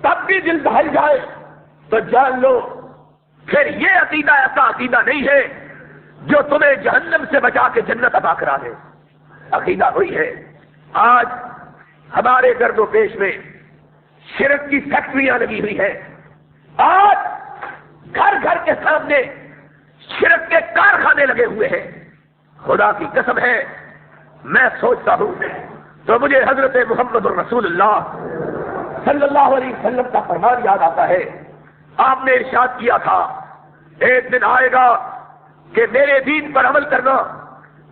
تب بھی دل دہل جائے، تو جان لو پھر یہ عقیدہ ایسا عقیدہ نہیں ہے جو تمہیں جہنم سے بچا کے جنت عطا کرا دے۔ عقیدہ وہی ہے۔ آج ہمارے گرد و پیش میں شرک کی فیکٹریاں لگی ہوئی ہیں، آج گھر گھر کے سامنے شرک کے کارخانے لگے ہوئے ہیں۔ خدا کی قسم ہے، میں سوچتا ہوں تو مجھے حضرت محمد الرسول اللہ صلی اللہ علیہ وسلم کا فرمان یاد آتا ہے۔ آپ نے ارشاد کیا تھا، ایک دن آئے گا کہ میرے دین پر عمل کرنا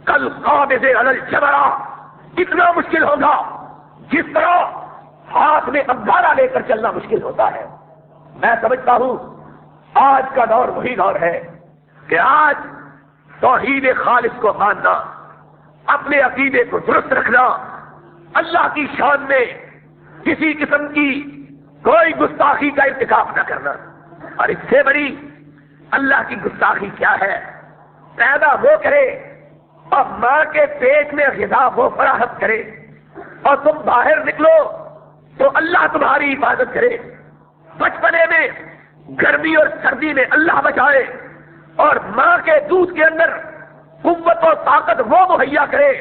کل قابض علی الجمرہ اتنا مشکل ہوگا جس طرح ہاتھ میں انگارہ لے کر چلنا مشکل ہوتا ہے۔ میں سمجھتا ہوں آج کا دور وہی دور ہے کہ آج توحید خالص کو ماننا، اپنے عقیدے کو درست رکھنا، اللہ کی شان میں کسی قسم کی کوئی گستاخی کا ارتکاب نہ کرنا، اور اس سے بڑی اللہ کی گستاخی کیا ہے؟ پیدا وہ کرے اور ماں کے پیٹ میں غذا وہ فراہم کرے، اور تم باہر نکلو تو اللہ تمہاری حفاظت کرے۔ بچپنے میں گرمی اور سردی میں اللہ بچائے، اور ماں کے دودھ کے اندر قوت اور طاقت وہ مہیا کرے،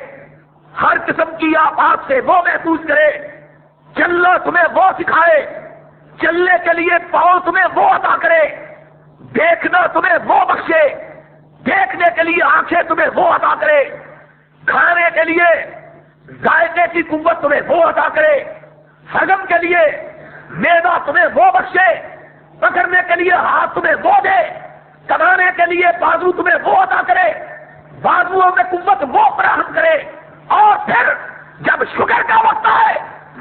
ہر قسم کی آفات سے وہ محفوظ کرے، چلنا تمہیں وہ سکھائے، چلنے کے لیے پاؤں تمہیں وہ عطا کرے، دیکھنا تمہیں وہ بخشے، دیکھنے کے لیے آنکھیں تمہیں وہ عطا کرے، کھانے کے لیے ذائقے کی قوت تمہیں وہ عطا کرے، ہضم کے لیے معدہ تمہیں وہ بخشے، پکڑنے کے لیے ہاتھ تمہیں وہ دے، کمانے کے لیے بازو تمہیں وہ عطا کرے، بازوؤں میں قوت وہ فراہم کرے، اور پھر جب شکر کا وقت آئے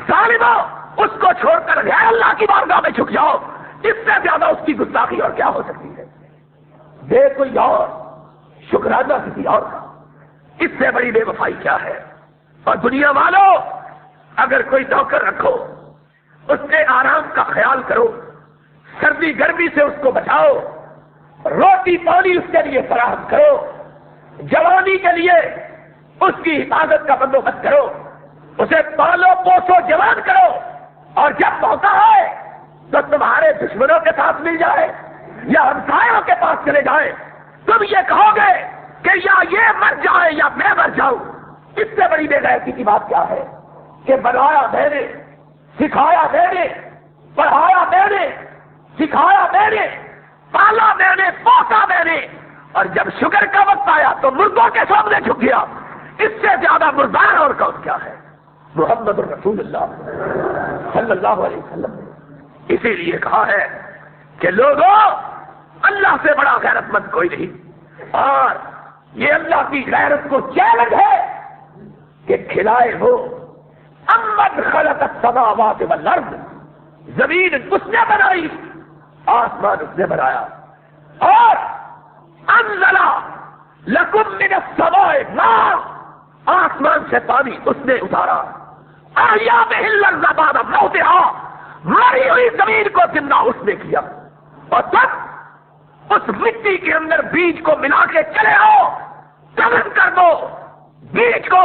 ظالموں اس کو چھوڑ کر غیر اللہ کی بارگاہ میں جھک جاؤ، اس سے زیادہ اس کی گستاخی اور کیا ہو سکتی ہے؟ دے کوئی اور، شکرانہ کسی اور کا، اس سے بڑی بے وفائی کیا ہے؟ اور دنیا والوں اگر کوئی نوکر رکھو، اس کے آرام کا خیال کرو، سردی گرمی سے اس کو بچاؤ، روٹی پانی اس کے لیے فراہم کرو، جوانی کے لیے اس کی حفاظت کا بندوبست کرو، اسے پالو پوسو جوان کرو، اور جب موقع آئے تو تمہارے دشمنوں کے ساتھ مل جائے یا ہمسایوں کے پاس چلے جائے، تم یہ کہو گے کہ یا یہ مر جائے یا میں مر جاؤں۔ اس سے بڑی بے غیرتی کی بات کیا ہے کہ بنایا میں نے، سکھایا میں نے، پڑھایا میں نے، سکھایا میں نے، پالا میں نے، پوسا میں نے، اور جب شکر کا وقت آیا تو مردوں کے سامنے جھک گیا۔ اس سے زیادہ مردار اور کون کیا ہے؟ محمد الرسول اللہ صلی اللہ علیہ وسلم نے اسی لیے کہا ہے کہ لوگوں اللہ سے بڑا غیرت مند کوئی نہیں، اور یہ اللہ کی غیرت کو چیلنج ہے کہ کھلائے ہو امن خلق السماوات والارض، زمین اس نے بنائی، آسمان اس نے بنایا، اور انزل لکم من السماء ماء، آسمان سے پانی اس نے اتارا، احیا بہ الارض بعد موتها، مری ہوئی زمین کو زندہ اس نے کیا، اور تب اس مٹی کے اندر بیج کو ملا کے چلے آؤ، دفن کر دو بیج کو۔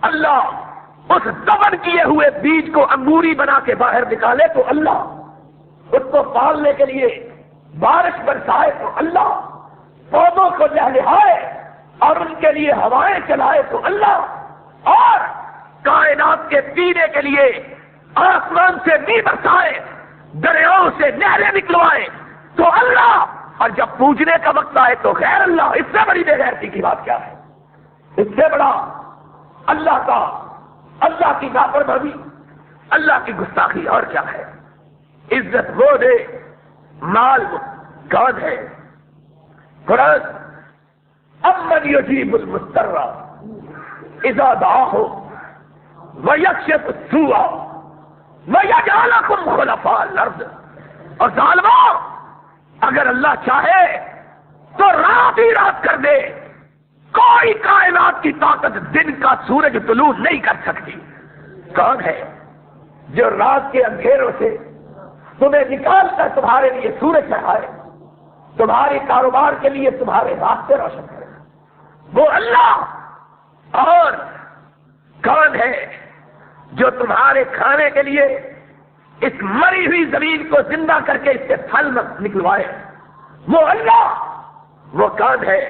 اللہ اس دفن کیے ہوئے بیج کو انگوری بنا کے باہر نکالے تو اللہ اس کو پالنے کے لیے بارش برسائے تو اللہ پودوں کو لہلہائے اور ان کے لیے ہوائیں چلائے تو اللہ، اور کائنات کے پینے کے لیے آسمان سے بھی برسائے، دریاؤں سے نہریں نکلوائے تو اللہ، اور جب پوجنے کا وقت آئے تو غیر اللہ، اس سے بڑی بے غیرتی کی بات کیا ہے؟ اس سے بڑا اللہ کی نافرمانی، اللہ کی گستاخی اور کیا ہے؟ عزت وہ دے، مال کون ہے؟ قرآن امن یجیب المضطر اذا دعاہ ویکشف السوء ویجعلکم خلفاء الارض، اور ظالموں، اگر اللہ چاہے تو رات ہی رات کر دے، کوئی کائنات کی طاقت دن کا سورج طلوع نہیں کر سکتی۔ کون ہے جو رات کے اندھیروں سے تمہیں نکال کر تمہارے لیے سورج چڑھائے، تمہارے کاروبار کے لیے تمہارے راستے روشن کرے؟ وہ اللہ۔ اور کون ہے جو تمہارے کھانے کے لیے اس مری ہوئی زمین کو زندہ کر کے اس سے پھل نکلوائے؟ وہ اللہ۔ وہ کون ہے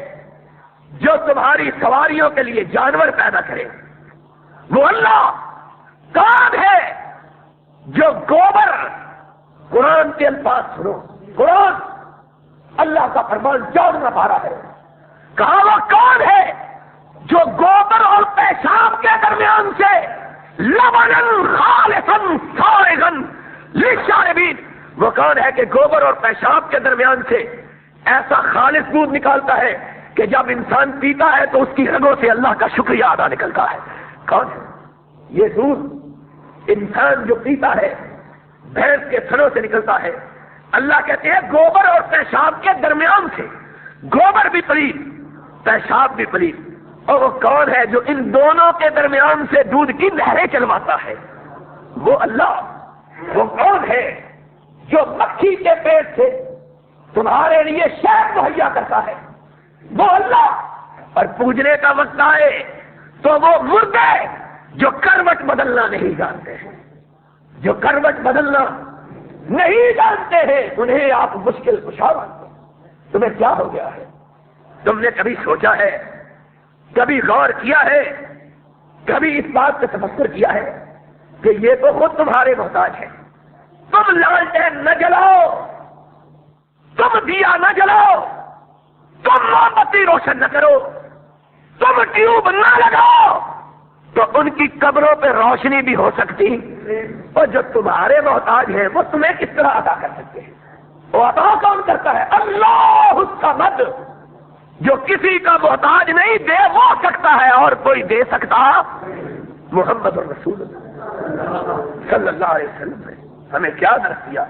جو تمہاری سواریوں کے لیے جانور پیدا کرے؟ وہ اللہ۔ کون ہے جو گوبر، قرآن کے الفاظ سنو، قرآن اللہ کا فرمان 14واں پارہ ہے، کہا وہ کون ہے جو گوبر اور پیشاب کے درمیان سے لبناً خالصاً سائغاً للشاربین، وہ کون ہے کہ گوبر اور پیشاب کے درمیان سے ایسا خالص دودھ نکالتا ہے کہ جب انسان پیتا ہے تو اس کی رگوں سے اللہ کا شکریہ ادا نکلتا ہے؟ کون ہے یہ دودھ؟ انسان جو پیتا ہے بھینس کے تھنوں سے نکلتا ہے، اللہ کہتے ہیں گوبر اور پیشاب کے درمیان سے، گوبر بھی پلید، پیشاب بھی پلید، اور وہ کون ہے جو ان دونوں کے درمیان سے دودھ کی نہریں چلواتا ہے؟ وہ اللہ۔ وہ کون ہے جو مکھی کے پیٹ سے تمہارے لیے شہد مہیا کرتا ہے؟ وہ اللہ۔ اور پوجنے کا وقت آئے تو وہ مردے جو کروٹ بدلنا نہیں جانتے ہیں، جو کروٹ بدلنا نہیں جانتے ہیں، انہیں آپ مشکل کشا مانتے ہیں۔ تمہیں کیا ہو گیا ہے؟ تم نے کبھی سوچا ہے، کبھی غور کیا ہے، کبھی اس بات کا تفکر کیا ہے کہ یہ تو خود تمہارے محتاج ہے؟ تم لالٹین نہ جلاؤ، تم دیا نہ جلاؤ، تم موم بتی روشن نہ کرو، تم ٹیوب نہ لگاؤ تو ان کی قبروں پہ روشنی بھی ہو سکتی، اور جو تمہارے محتاج ہیں وہ تمہیں کس طرح عطا کر سکتے ہیں؟ وہ عطا کون کرتا ہے؟ اللہ الصمد، جو کسی کا محتاج نہیں، دے وہ سکتا ہے، اور کوئی دے سکتا؟ محمد الرسول صلی اللہ علیہ وسلم نے ہمیں کیا درس دیا؟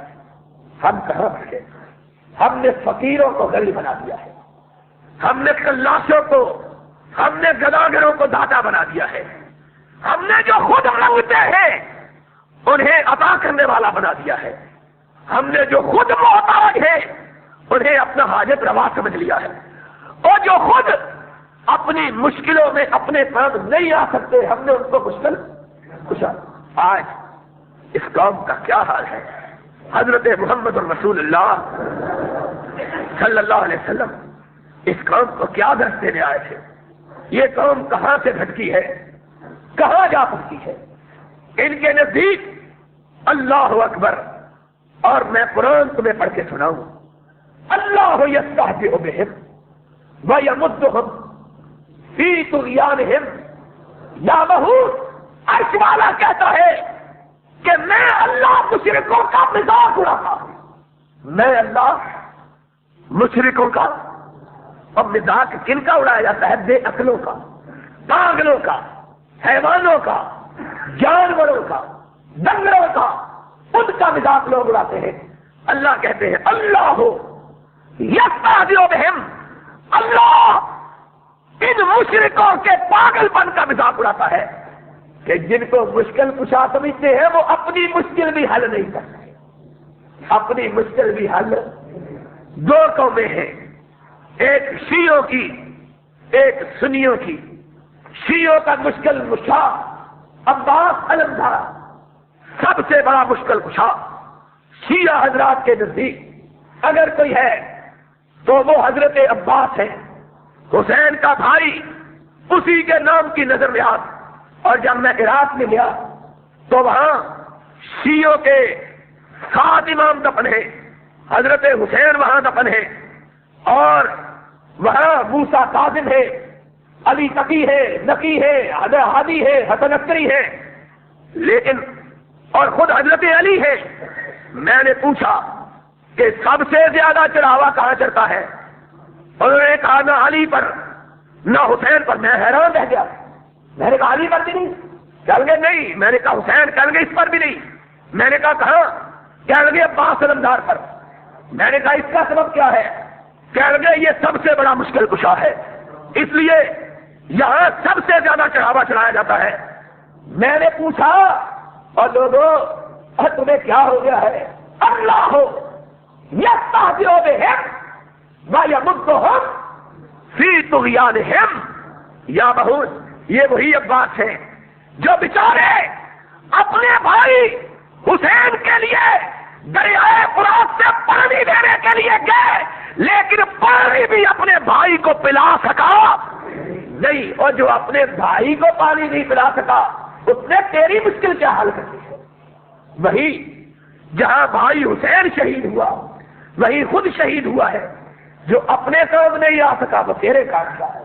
ہم کہاں بھٹکے؟ ہم نے فقیروں کو غریب بنا دیا ہے، ہم نے کلاشوں کو، ہم نے گداگروں کو داتا بنا دیا ہے، ہم نے جو خود مانگتے ہیں انہیں عطا کرنے والا بنا دیا ہے، ہم نے جو خود محتاج ہے انہیں اپنا حاجت روا سمجھ لیا ہے، اور جو خود اپنی مشکلوں میں اپنے کام نہیں آ سکتے ہم نے ان کو مشکل کشا۔ آج اس قوم کا کیا حال ہے؟ حضرت محمد الرسول اللہ صلی اللہ علیہ وسلم اس قوم کو کیا درس دینے آئے تھے؟ یہ قوم کہاں سے بھٹکی ہے، کہاں جا سکتی ہے؟ ان کے نزدیک اللہ اکبر، اور میں قرآن تمہیں پڑھ کے سناؤں، اللہ یستہزئ بہم وَيَمُدُّهُمْ فِي طُغْيَانِهِمْ یَعْمَہُونَ۔ عرش والا کہتا ہے کہ میں اللہ مشرکوں کا مذاق اڑاتا ہوں، میں اللہ مشرکوں کا، اور مذاق کن کا اڑایا جاتا ہے؟ بے عقلوں کا، پاگلوں کا، حیوانوں کا، جانوروں کا، ڈنگروں کا، ان کا مذاق لوگ اڑاتے ہیں۔ اللہ کہتے ہیں اللہ یستہزئ بہم، اللہ ان مشرکوں کے پاگل پن کا مذاق اڑاتا ہے کہ جن کو مشکل کشا سمجھتے ہیں وہ اپنی مشکل بھی حل نہیں کر سکتے۔ اپنی مشکل بھی حل دو قومیں ہیں، ایک شیعوں کی، ایک سنیوں کی۔ شیعوں کا مشکل کشا عباس علمدار سب سے بڑا مشکل کشا۔ شیعہ حضرات کے نزدیک اگر کوئی ہے تو وہ حضرت عباس ہے، حسین کا بھائی اسی کے نام کی نظر میں آ. اور جب میں عراق میں گیا تو وہاں شیعوں کے 7 امام دفن ہیں، حضرت حسین وہاں دفن ہے، اور وہاں موسیٰ کاظم ہے، علی تقی ہے، نقی ہے، ہادی ہے، حسن عسکری ہے، لیکن اور خود حضرت علی ہے. میں نے پوچھا کہ سب سے زیادہ چڑھاوا کہاں چڑھتا ہے؟ انہوں نے کہا نہ علی پر نہ حسین پر. میں حیران رہ گیا. میں نے کہا علی پر بھی نہیں؟ کہہ گے نہیں. میں نے کہا حسین؟ کہہ گے اس پر بھی نہیں. میں نے کہا کہاں؟ کہہ گے عباس علمدار پر. میں نے کہا اس کا سبب کیا ہے؟ کہہ گے یہ سب سے بڑا مشکل کشا ہے، اس لیے یہاں سب سے زیادہ چڑھاوا چڑھایا جاتا ہے. میں نے پوچھا اور لوگوں تمہیں کیا ہو گیا ہے؟ اللہ ہو یستہزئ بہم ویمدھم فی طغیانہم. یا بہت یہ وہی عباس ہے جو بیچارے اپنے بھائی حسین کے لیے دریائے فرات سے پانی دینے کے لیے گئے، لیکن پانی بھی اپنے بھائی کو پلا سکا نہیں. اور جو اپنے بھائی کو پانی نہیں پلا سکا اس نے تیری مشکل کیا حل کرتی ہے؟ وہی جہاں بھائی حسین شہید ہوا وہی خود شہید ہوا ہے. جو اپنے کام نہیں آ سکا وہ تیرے کام کا ہے.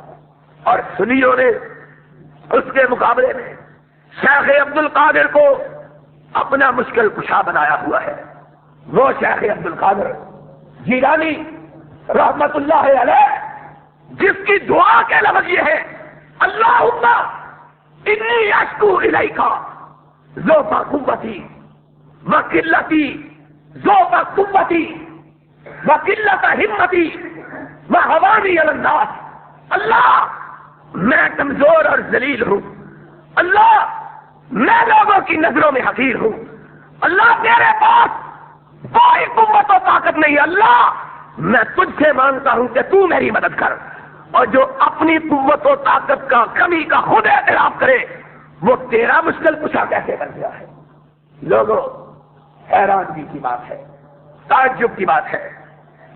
اور سنیوں نے اس کے مقابلے میں شیخ عبد القادر کو اپنا مشکل کشا بنایا ہوا ہے. وہ شیخ عبد القادر جیلانی رحمت اللہ علیہ جس کی دعا کے لفظ یہ ہے اللہم انی اشکو الیک ضعف قوتی وقلتی ضعف قوتی وقلت ہمتی وہوانی علی الناس. اللہ میں کمزور اور ذلیل ہوں، اللہ میں لوگوں کی نظروں میں حقیر ہوں، اللہ میرے پاس کوئی قوت و طاقت نہیں. اللہ میں تجھ سے مانگتا ہوں کہ تو میری مدد کر. اور جو اپنی قوت و طاقت کا کمی کا خود اعتراف کرے وہ تیرا مشکل کشا کیسے بن گیا ہے؟ لوگوں حیرانگی کی بات ہے، تعجب کی بات ہے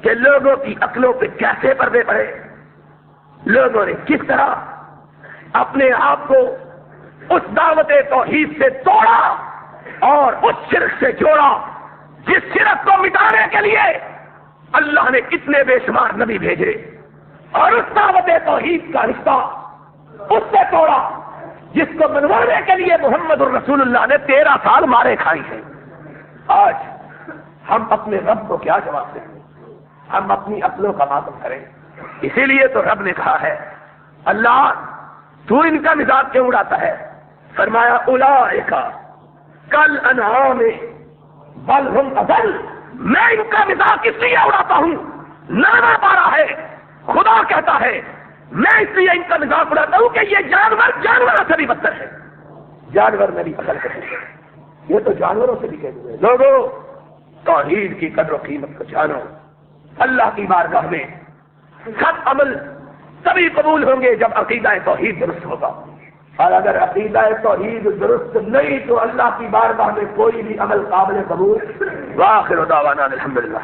کہ لوگوں کی عقلوں پہ کیسے پردے پڑے. لوگوں نے کس طرح اپنے آپ کو اس دعوت توحید سے توڑا اور اس شرک سے جوڑا جس شرک کو مٹانے کے لیے اللہ نے کتنے بے شمار نبی بھیجے، اور اس دعوت توحید کا رشتہ اس سے توڑا جس کو منوانے کے لیے محمد الرسول اللہ نے 13 سال مارے کھائی ہیں. آج ہم اپنے رب کو کیا جواب دیں؟ ہم اپنی عقلوں کا ماتم کریں. اسی لیے تو رب نے کہا ہے اللہ تو ان کا مزاج کیوں اڑاتا ہے؟ فرمایا اولئک کالانعام بل ہم اضل. میں ان کا مزاج اس لیے اڑاتا ہوں، نانا پارا ہے، خدا کہتا ہے میں اس لیے ان کا مزاج اڑاتا ہوں کہ یہ جانوروں سے بھی بدتر ہے. جانور میری عقل کرتے ہیں، یہ تو جانوروں سے بھی کہتے ہیں. لوگوں توحید کی قدر و قیمت کو جانو. اللہ کی بارگاہ میں سب عمل تبھی قبول ہوں گے جب عقیدہ توحید درست ہوگا، اور اگر عقیدہ توحید درست نہیں تو اللہ کی بارگاہ میں کوئی بھی عمل قابل قبول. وآخر دعوانا الحمدللہ.